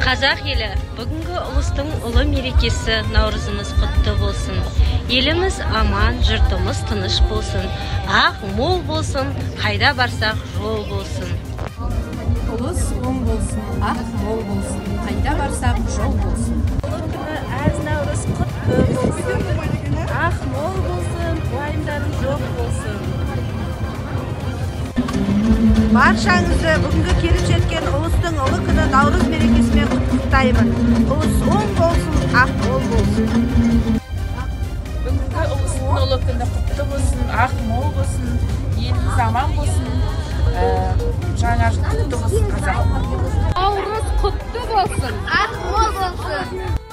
Қазақ елі, бүгінгі ұлыстың ұлы мерекесі Наурызымыз құтты болсын. Еліміз аман, жұртымыз тыныш болсын. Ақ мол болсын, қайда барсақ жол болсын. Ұлыс оң болсын, ақ мол болсын, қайда барсақ жол болсын. Ұлы күні әз Наурыз құтты болсын. Ақ мол болсын, уайымдарың жоқ болсын. Баршаңызды бүгінгі келіп жеткен ұлыстың ұлы күні Наурыз мерекесімен құттықтаймын. Ұлыс оң болсын, ақ мол болсын. Бүгінгі ұлыстың ұлы күні құтты болсын, ақ мол болсын, еліміз аман болсын, жаңа жыл құтты болсын қазақ. Наурыз құтты болсын, ақ мол болсын.